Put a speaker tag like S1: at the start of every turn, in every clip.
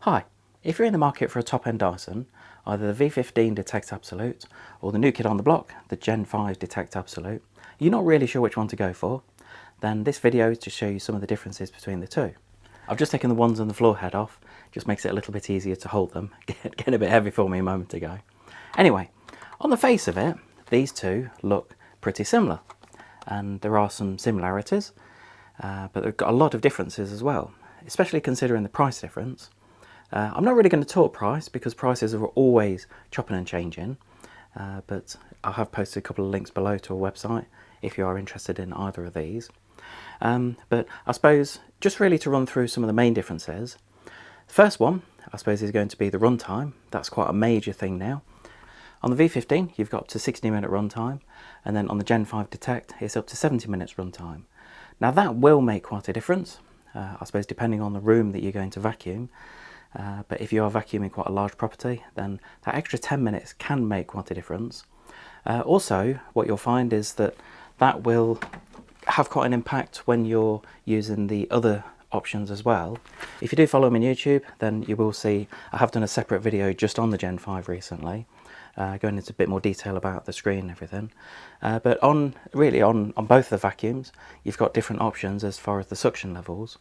S1: Hi, if you're in the market for a top-end Dyson, either the V15 Detect Absolute or the new kid on the block, the Gen5 Detect Absolute, you're not really sure which one to go for, then this video is to show you some of the differences between the two. I've just taken the ones on the floor head off, just makes it a little bit easier to hold them, getting a bit heavy for me a moment ago. Anyway, on the face of it, these two look pretty similar, and there are some similarities, but they've got a lot of differences as well, especially considering the price difference. I'm not really going to talk price because prices are always chopping and changing, but I have posted a couple of links below to a website if you are interested in either of these. But I suppose just really to run through some of the main differences. The first one, I suppose, is going to be the runtime. That's quite a major thing now. On the V15, you've got up to 60-minute runtime, and then on the Gen5 Detect, it's up to 70 minutes runtime. Now that will make quite a difference, I suppose, depending on the room that you're going to vacuum. But if you are vacuuming quite a large property, then that extra 10 minutes can make quite a difference. Also, what you'll find is that that will have quite an impact when you're using the other options as well. If you do follow me on YouTube, then you will see I have done a separate video just on the Gen5 recently, going into a bit more detail about the screen and everything. But on both the vacuums, you've got different options as far as the suction levels.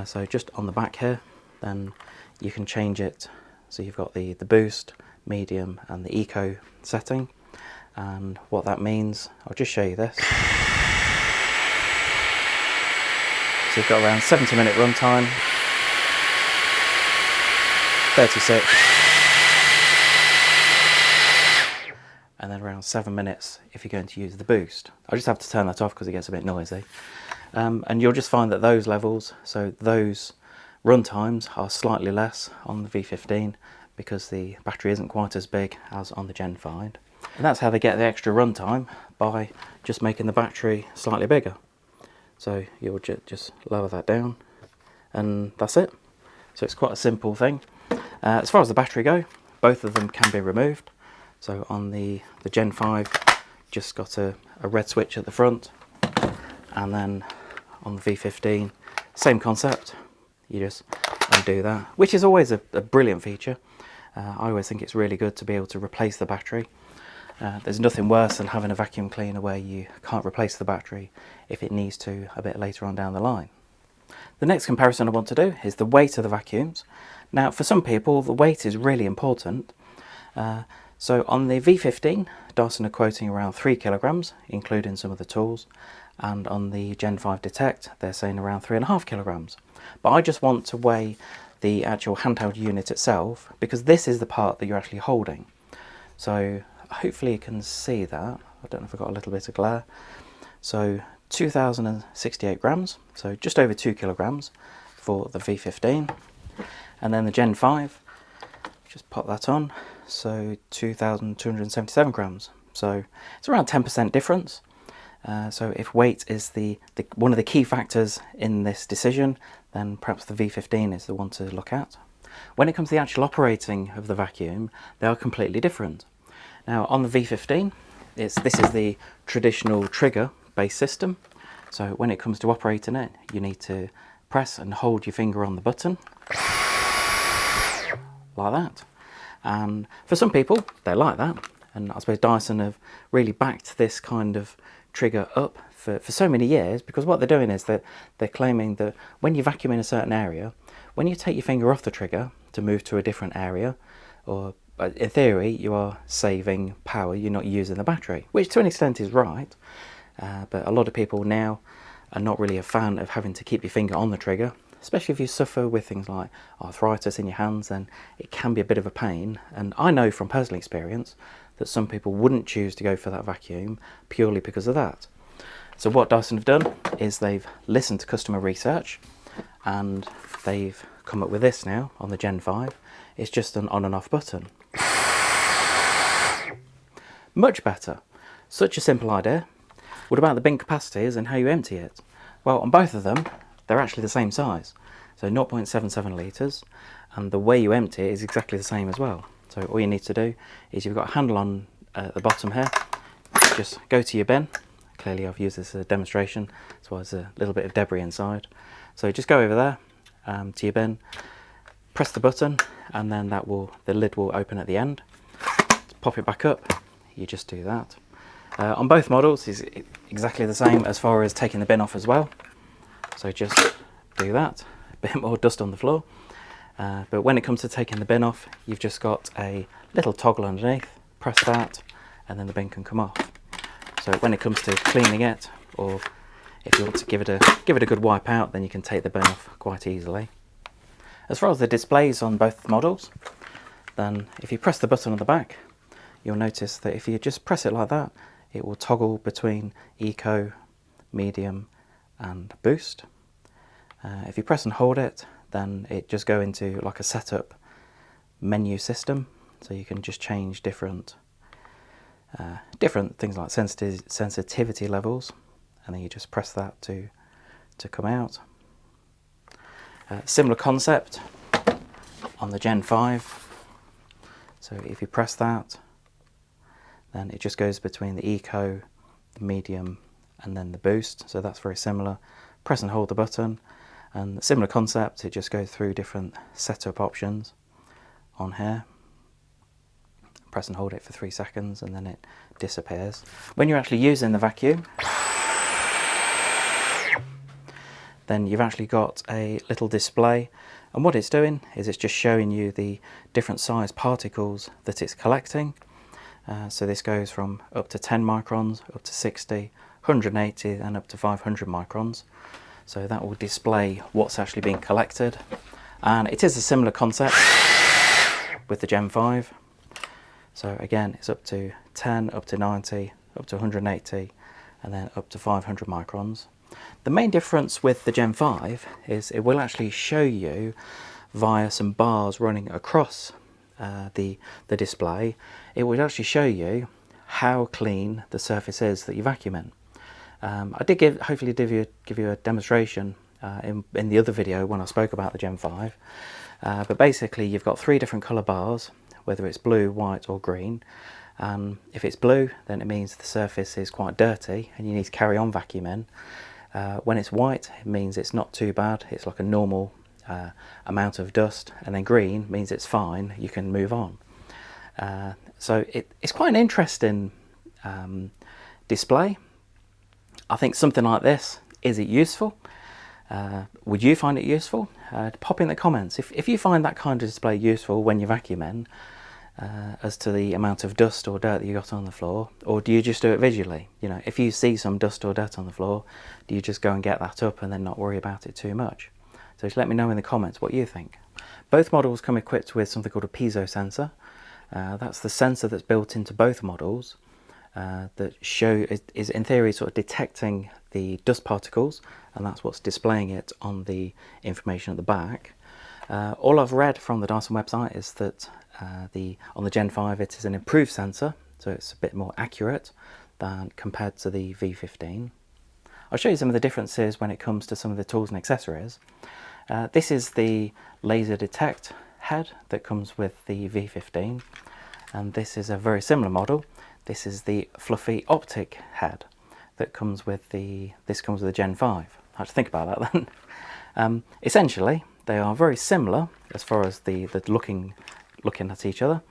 S1: So just on the back here, then you can change it. So you've got the boost, medium and the eco setting. And what that means, I'll just show you this. So you've got around 70-minute runtime, 36, and then around 7 minutes if you're going to use the boost. I just have to turn that off because it gets a bit noisy. And you'll just find that those levels, so those run times are slightly less on the V15 because the battery isn't quite as big as on the Gen5. And that's how they get the extra run time, by just making the battery slightly bigger. So you'll just lower that down and that's it. So it's quite a simple thing. As far as the battery go, both of them can be removed. So on the Gen5, just got a red switch at the front, and then on the V15, same concept. You just undo that, which is always a brilliant feature. I always think it's really good to be able to replace the battery. There's nothing worse than having a vacuum cleaner where you can't replace the battery if it needs to a bit later on down the line. The next comparison I want to do is the weight of the vacuums. Now for some people the weight is really important. So on the V15, Dyson are quoting around 3 kilograms, including some of the tools, and on the Gen5 Detect they're saying around 3.5 kilograms. But I just want to weigh the actual handheld unit itself, because this is the part that you're actually holding. So hopefully you can see that. I don't know if I've got a little bit of glare. So 2068 grams, so just over 2 kilograms for the V15. And then the Gen5, just pop that on, so 2277 grams. So it's around 10% difference. So if weight is one of the key factors in this decision, then perhaps the V15 is the one to look at. When it comes to the actual operating of the vacuum, they are completely different. Now on the V15, this is the traditional trigger-based system. So when it comes to operating it, you need to press and hold your finger on the button, like that. And for some people, they like that. And I suppose Dyson have really backed this kind of trigger up for so many years, because what they're doing is that they're claiming that when you vacuum in a certain area, when you take your finger off the trigger to move to a different area, or in theory you are saving power, you're not using the battery, which to an extent is right, but a lot of people now are not really a fan of having to keep your finger on the trigger, especially if you suffer with things like arthritis in your hands. Then it can be a bit of a pain, and I know from personal experience that some people wouldn't choose to go for that vacuum purely because of that. So what Dyson have done is they've listened to customer research, and they've come up with this now on the Gen5. It's just an on and off button. Much better. Such a simple idea. What about the bin capacities and how you empty it? Well, on both of them, they're actually the same size. So 0.77 litres, and the way you empty it is exactly the same as well. So all you need to do is, you've got a handle on the bottom here, just go to your bin. Clearly I've used this as a demonstration, so there's a little bit of debris inside. So just go over there to your bin, press the button, and then the lid will open at the end. To pop it back up, you just do that. On both models is exactly the same as far as taking the bin off as well. So just do that. A bit more dust on the floor. But when it comes to taking the bin off, you've just got a little toggle underneath. Press that, and then the bin can come off. So when it comes to cleaning it, or if you want to give it a good wipe out, then you can take the bin off quite easily. As far as the displays on both models, then if you press the button on the back, you'll notice that if you just press it like that, it will toggle between Eco, Medium and Boost. If you press and hold it, then it just go into like a setup menu system, so you can just change different things like sensitivity levels, and then you just press that to come out. Similar concept on the Gen 5. So if you press that, then it just goes between the Eco, the Medium and then the Boost. So that's very similar. Press and hold the button, and similar concept, it just goes through different setup options on here. Press and hold it for 3 seconds and then it disappears. When you're actually using the vacuum, then you've actually got a little display, and what it's doing is it's just showing you the different size particles that it's collecting. So this goes from up to 10 microns, up to 60, 180 and up to 500 microns. So that will display what's actually being collected, and it is a similar concept with the Gen 5. So again, it's up to 10, up to 90, up to 180 and then up to 500 microns. The main difference with the Gen 5 is it will actually show you via some bars running across the display. It will actually show you how clean the surface is that you vacuum in. I did hopefully give you a demonstration in the other video when I spoke about the Gen 5, but basically you've got 3 different colour bars, whether it's blue, white or green. If it's blue, then it means the surface is quite dirty and you need to carry on vacuuming. When it's white, it means it's not too bad, it's like a normal amount of dust, and then green means it's fine, you can move on. So it's quite an interesting display. I think something like this, is it useful? Would you find it useful? Pop in the comments if you find that kind of display useful when you're vacuuming, as to the amount of dust or dirt that you got on the floor, or do you just do it visually? You know, if you see some dust or dirt on the floor, do you just go and get that up and then not worry about it too much? So just let me know in the comments what you think. Both models come equipped with something called a piezo sensor. That's the sensor that's built into both models, that is in theory sort of detecting the dust particles, and that's what's displaying it on the information at the back. All I've read from the Dyson website is that on the Gen 5 it is an improved sensor, so it's a bit more accurate than compared to the V15. I'll show you some of the differences when it comes to some of the tools and accessories. This is the laser detect head that comes with the V15, and this is a very similar model. This is the fluffy optic head that comes with the Gen 5. I have to think about that then. Essentially, they are very similar as far as the looking at each other.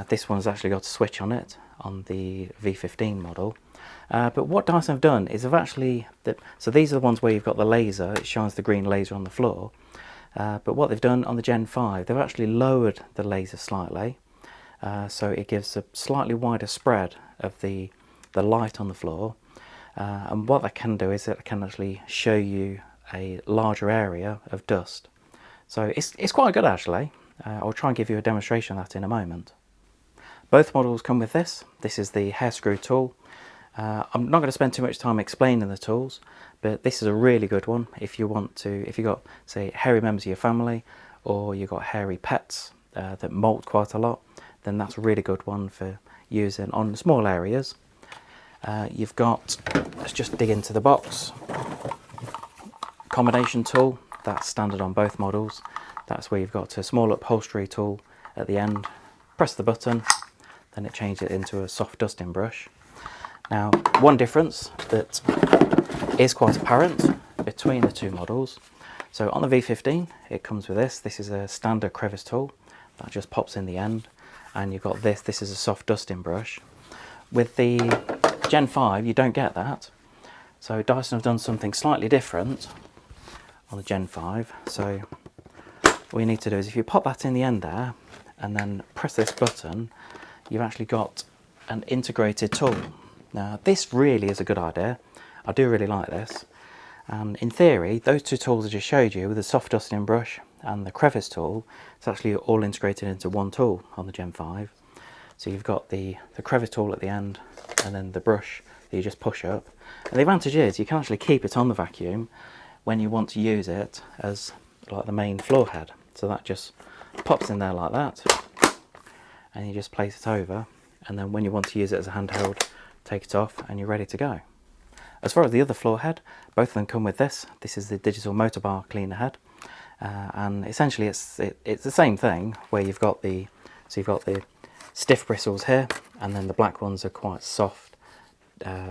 S1: This one's actually got a switch on it on the V15 model. But what Dyson have done is so these are the ones where you've got the laser, it shines the green laser on the floor. But what they've done on the Gen 5, they've actually lowered the laser slightly, so it gives a slightly wider spread of the light on the floor. And what that can do is it can actually show you a larger area of dust. So it's quite good actually. I'll try and give you a demonstration of that in a moment. Both models come with this. This is the hair screw tool. I'm not going to spend too much time explaining the tools, but this is a really good one if you've got, say, hairy members of your family, or you've got hairy pets that molt quite a lot, then that's a really good one for using on small areas. You've got, let's just dig into the box, combination tool. That's standard on both models. That's where you've got a small upholstery tool at the end. Press the button, then it changes it into a soft dusting brush. Now, one difference that is quite apparent between the two models, So on the V15 it comes with this. This is a standard crevice tool that just pops in the end, and you've got this is a soft dusting brush. With the Gen 5 you don't get that, so Dyson have done something slightly different on the Gen 5. So all you need to do is if you pop that in the end there and then press this button, you've actually got an integrated tool. Now this really is a good idea. I do really like this, and in theory those two tools I just showed you, with the soft dusting brush and the crevice tool, it's actually all integrated into one tool on the Gen 5. So you've got the crevice tool at the end and then the brush that you just push up, and the advantage is you can actually keep it on the vacuum when you want to use it as like the main floor head. So that just pops in there like that, and you just place it over, and then when you want to use it as a handheld, take it off and you're ready to go. As far as the other floor head, both of them come with this. This is the digital motor bar cleaner head, and essentially it's the same thing, where you've got the stiff bristles here, and then the black ones are quite soft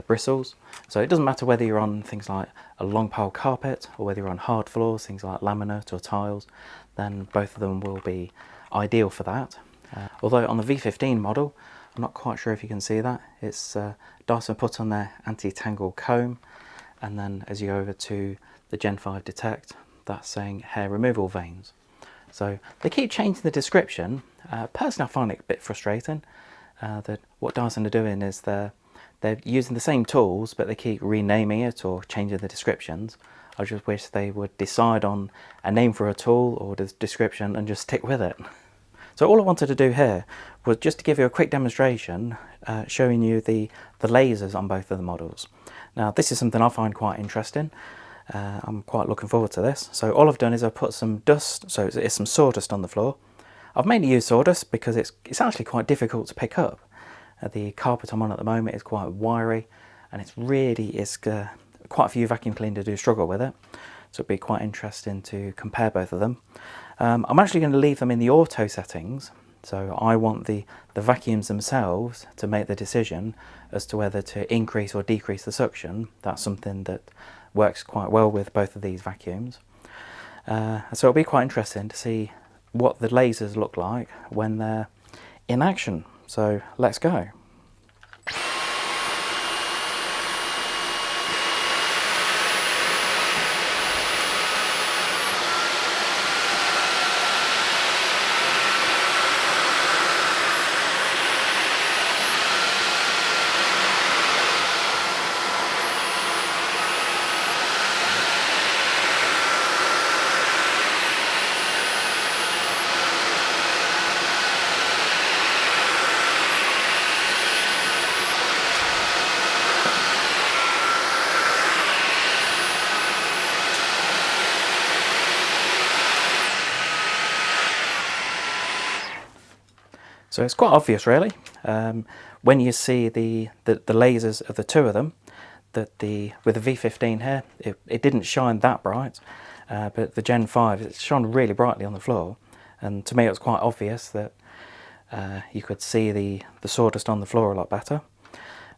S1: bristles. So it doesn't matter whether you're on things like a long pile carpet or whether you're on hard floors, things like laminate or tiles, then both of them will be ideal for that. Although on the V15 model, I'm not quite sure if you can see that, it's Dyson put on their anti-tangle comb, and then as you go over to the Gen 5 Detect, that's saying hair removal vanes. So they keep changing the description. Personally I find it a bit frustrating that what Dyson are doing is they're using the same tools, but they keep renaming it or changing the descriptions. I just wish they would decide on a name for a tool or the description and just stick with it. So all I wanted to do here was just to give you a quick demonstration showing you the lasers on both of the models. Now this is something I find quite interesting. I'm quite looking forward to this. So all I've done is I've put some dust, so it's some sawdust on the floor. I've mainly used sawdust because it's actually quite difficult to pick up. The carpet I'm on at the moment is quite wiry, and it's quite a few vacuum cleaners do struggle with it. So it'd be quite interesting to compare both of them. I'm actually going to leave them in the auto settings, so I want the vacuums themselves to make the decision as to whether to increase or decrease the suction. That's something that works quite well with both of these vacuums. So it'll be quite interesting to see what the lasers look like when they're in action. So let's go. So it's quite obvious really, when you see the lasers of the two of them, that with the V15 here, it didn't shine that bright, but the Gen 5, it shone really brightly on the floor, and to me it was quite obvious that you could see the sawdust on the floor a lot better.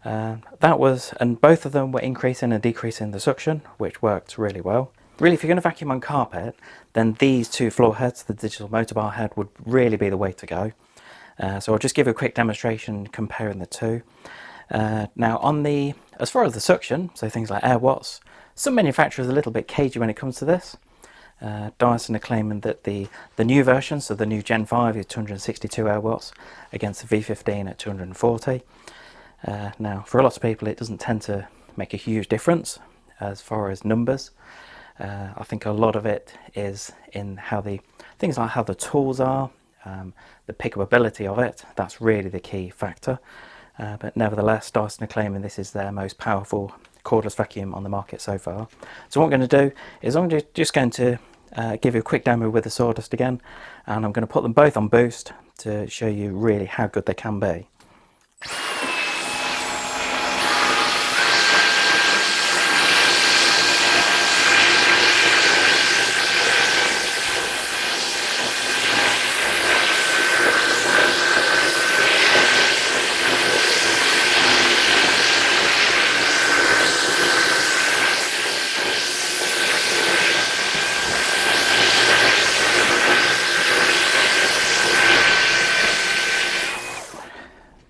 S1: And both of them were increasing and decreasing the suction, which worked really well. Really, if you're going to vacuum on carpet, then these two floor heads, the digital motor bar head, would really be the way to go. So I'll just give you a quick demonstration comparing the two. Now as far as the suction, so things like air watts, some manufacturers are a little bit cagey when it comes to this. Dyson are claiming that the new version, so the new Gen 5, is 262 air watts against the V15 at 240. Now for a lot of people it doesn't tend to make a huge difference as far as numbers. I think a lot of it is in things like how the tools are, the pickability of it. That's really the key factor. But nevertheless, Dyson are claiming this is their most powerful cordless vacuum on the market so far. So what I'm going to do is I'm just going to give you a quick demo with the sawdust again, and I'm going to put them both on boost to show you really how good they can be.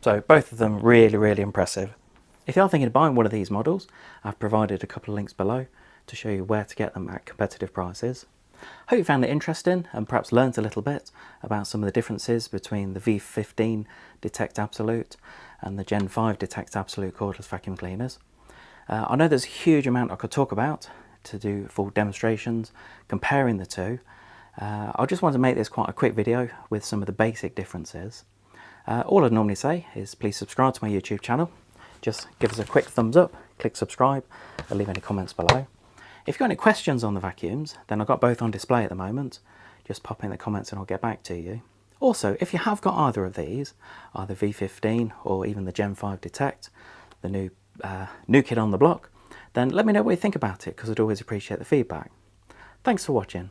S1: So both of them really impressive. If you are thinking of buying one of these models, I've provided a couple of links below to show you where to get them at competitive prices. Hope you found it interesting and perhaps learned a little bit about some of the differences between the V15 Detect Absolute and the Gen 5 Detect Absolute cordless vacuum cleaners. I know there's a huge amount I could talk about to do full demonstrations comparing the two. I just wanted to make this quite a quick video with some of the basic differences. All I'd normally say is please subscribe to my YouTube channel. Just give us a quick thumbs up, click subscribe, and leave any comments below. If you've got any questions on the vacuums, then I've got both on display at the moment. Just pop in the comments and I'll get back to you. Also, if you have got either of these, either V15 or even the Gen 5 Detect, the new kid on the block, then let me know what you think about it, because I'd always appreciate the feedback. Thanks for watching.